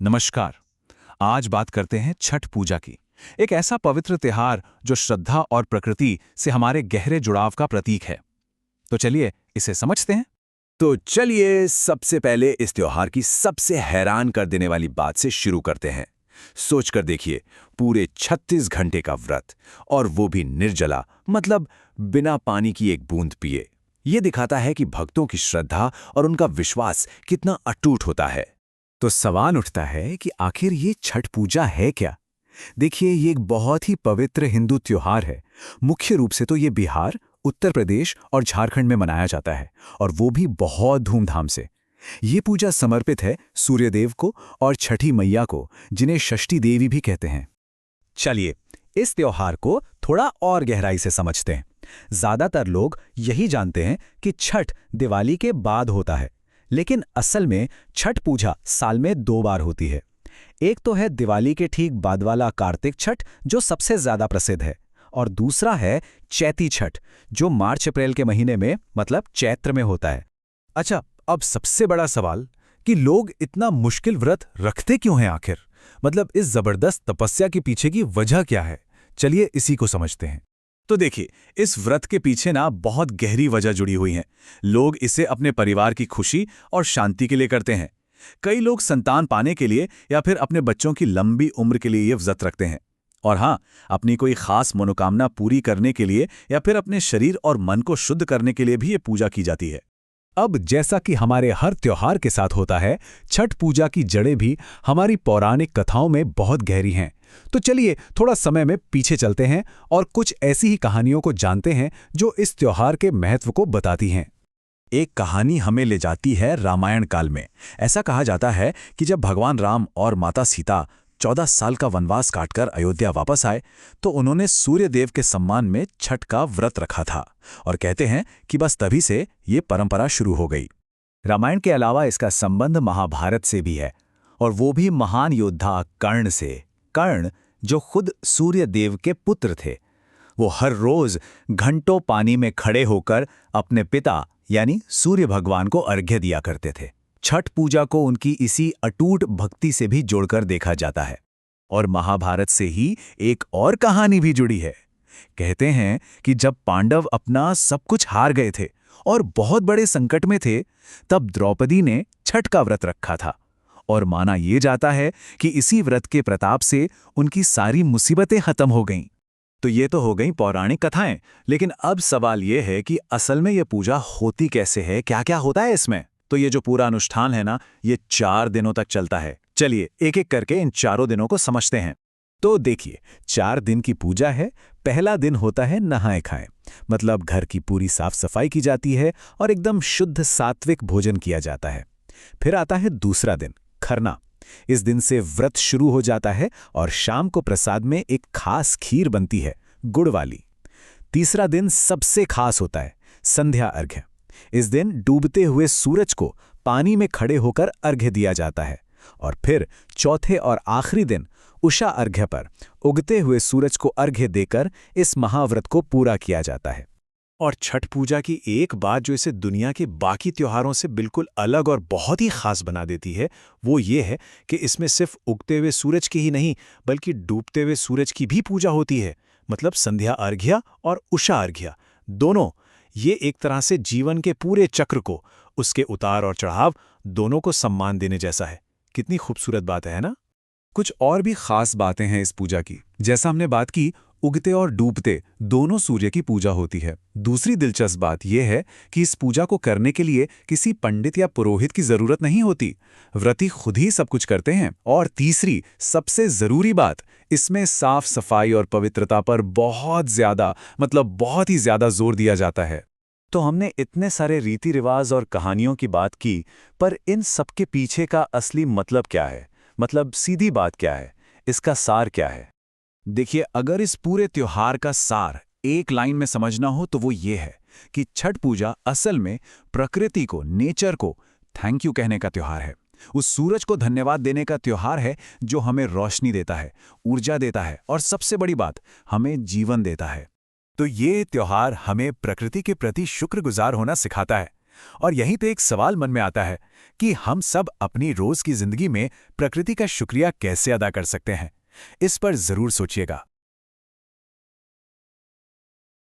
नमस्कार। आज बात करते हैं छठ पूजा की। एक ऐसा पवित्र त्योहार जो श्रद्धा और प्रकृति से हमारे गहरे जुड़ाव का प्रतीक है। तो चलिए इसे समझते हैं। तो चलिए सबसे पहले इस त्योहार की सबसे हैरान कर देने वाली बात से शुरू करते हैं। सोचकर देखिए, पूरे 36 घंटे का व्रत, और वो भी निर्जला, मतलब बिना पानी की एक बूंद पिए। ये दिखाता है कि भक्तों की श्रद्धा और उनका विश्वास कितना अटूट होता है। तो सवाल उठता है कि आखिर ये छठ पूजा है क्या? देखिए, ये एक बहुत ही पवित्र हिंदू त्योहार है। मुख्य रूप से तो ये बिहार, उत्तर प्रदेश और झारखंड में मनाया जाता है, और वो भी बहुत धूमधाम से। ये पूजा समर्पित है सूर्यदेव को और छठी मैया को, जिन्हें षष्ठी देवी भी कहते हैं। चलिए इस त्योहार को थोड़ा और गहराई से समझते हैं। ज्यादातर लोग यही जानते हैं कि छठ दिवाली के बाद होता है, लेकिन असल में छठ पूजा साल में 2 बार होती है। एक तो है दिवाली के ठीक बाद वाला कार्तिक छठ, जो सबसे ज्यादा प्रसिद्ध है, और दूसरा है चैती छठ, जो मार्च अप्रैल के महीने में, मतलब चैत्र में होता है। अच्छा, अब सबसे बड़ा सवाल कि लोग इतना मुश्किल व्रत रखते क्यों हैं आखिर? मतलब इस जबरदस्त तपस्या के पीछे की वजह क्या है? चलिए इसी को समझते हैं। तो देखिए, इस व्रत के पीछे ना बहुत गहरी वजह जुड़ी हुई है। लोग इसे अपने परिवार की खुशी और शांति के लिए करते हैं। कई लोग संतान पाने के लिए या फिर अपने बच्चों की लंबी उम्र के लिए ये व्रत रखते हैं। और हाँ, अपनी कोई खास मनोकामना पूरी करने के लिए या फिर अपने शरीर और मन को शुद्ध करने के लिए भी ये पूजा की जाती है। अब जैसा कि हमारे हर त्योहार के साथ होता है, छठ पूजा की जड़ें भी हमारी पौराणिक कथाओं में बहुत गहरी हैं। तो चलिए थोड़ा समय में पीछे चलते हैं और कुछ ऐसी ही कहानियों को जानते हैं जो इस त्योहार के महत्व को बताती हैं। एक कहानी हमें ले जाती है रामायण काल में। ऐसा कहा जाता है कि जब भगवान राम और माता सीता 14 साल का वनवास काटकर अयोध्या वापस आए, तो उन्होंने सूर्यदेव के सम्मान में छठ का व्रत रखा था, और कहते हैं कि बस तभी से ये परंपरा शुरू हो गई। रामायण के अलावा इसका संबंध महाभारत से भी है, और वो भी महान योद्धा कर्ण से। कर्ण, जो खुद सूर्यदेव के पुत्र थे, वो हर रोज घंटों पानी में खड़े होकर अपने पिता यानी सूर्य भगवान को अर्घ्य दिया करते थे। छठ पूजा को उनकी इसी अटूट भक्ति से भी जोड़कर देखा जाता है। और महाभारत से ही एक और कहानी भी जुड़ी है। कहते हैं कि जब पांडव अपना सब कुछ हार गए थे और बहुत बड़े संकट में थे, तब द्रौपदी ने छठ का व्रत रखा था, और माना यह जाता है कि इसी व्रत के प्रताप से उनकी सारी मुसीबतें खत्म हो गईं। तो ये तो हो गई पौराणिक कथाएं, लेकिन अब सवाल ये है कि असल में ये पूजा होती कैसे है, क्या क्या होता है इसमें। तो ये जो पूरा अनुष्ठान है ना, ये 4 दिनों तक चलता है। चलिए एक एक करके इन चारों दिनों को समझते हैं। तो देखिए, 4 दिन की पूजा है। पहला दिन होता है नहाए खाएं, मतलब घर की पूरी साफ सफाई की जाती है और एकदम शुद्ध सात्विक भोजन किया जाता है। फिर आता है दूसरा दिन, खरना। इस दिन से व्रत शुरू हो जाता है, और शाम को प्रसाद में एक खास खीर बनती है, गुड़ वाली। तीसरा दिन सबसे खास होता है, संध्या अर्घ्य। इस दिन डूबते हुए सूरज को पानी में खड़े होकर अर्घ्य दिया जाता है। और फिर चौथे और आखिरी दिन उषा अर्घ्य पर उगते हुए सूरज को अर्घ्य देकर इस महाव्रत को पूरा किया जाता है। और छठ पूजा की एक बात जो इसे दुनिया के बाकी त्योहारों से बिल्कुल अलग और बहुत ही खास बना देती है, वो ये है कि इसमें सिर्फ उगते हुए सूरज की ही नहीं, बल्कि डूबते हुए सूरज की भी पूजा होती है। मतलब संध्या अर्घ्य और उषा अर्घ्य दोनों, ये एक तरह से जीवन के पूरे चक्र को, उसके उतार और चढ़ाव दोनों को सम्मान देने जैसा है। कितनी खूबसूरत बात है ना? कुछ और भी खास बातें हैं इस पूजा की। जैसा हमने बात की, उगते और डूबते दोनों सूर्य की पूजा होती है। दूसरी दिलचस्प बात यह है कि इस पूजा को करने के लिए किसी पंडित या पुरोहित की जरूरत नहीं होती। व्रती खुद ही सब कुछ करते हैं। और तीसरी सबसे जरूरी बात, इसमें साफ सफाई और पवित्रता पर बहुत ही ज्यादा जोर दिया जाता है। तो हमने इतने सारे रीति रिवाज और कहानियों की बात की, पर इन सबके पीछे का असली मतलब क्या है? मतलब सीधी बात क्या है? इसका सार क्या है? देखिए, अगर इस पूरे त्योहार का सार एक लाइन में समझना हो तो वो ये है कि छठ पूजा असल में प्रकृति को, नेचर को थैंक यू कहने का त्योहार है। उस सूरज को धन्यवाद देने का त्योहार है जो हमें रोशनी देता है, ऊर्जा देता है, और सबसे बड़ी बात, हमें जीवन देता है। तो ये त्योहार हमें प्रकृति के प्रति शुक्रगुजार होना सिखाता है। और यहीं तो एक सवाल मन में आता है कि हम सब अपनी रोज की जिंदगी में प्रकृति का शुक्रिया कैसे अदा कर सकते हैं। इस पर जरूर सोचिएगा।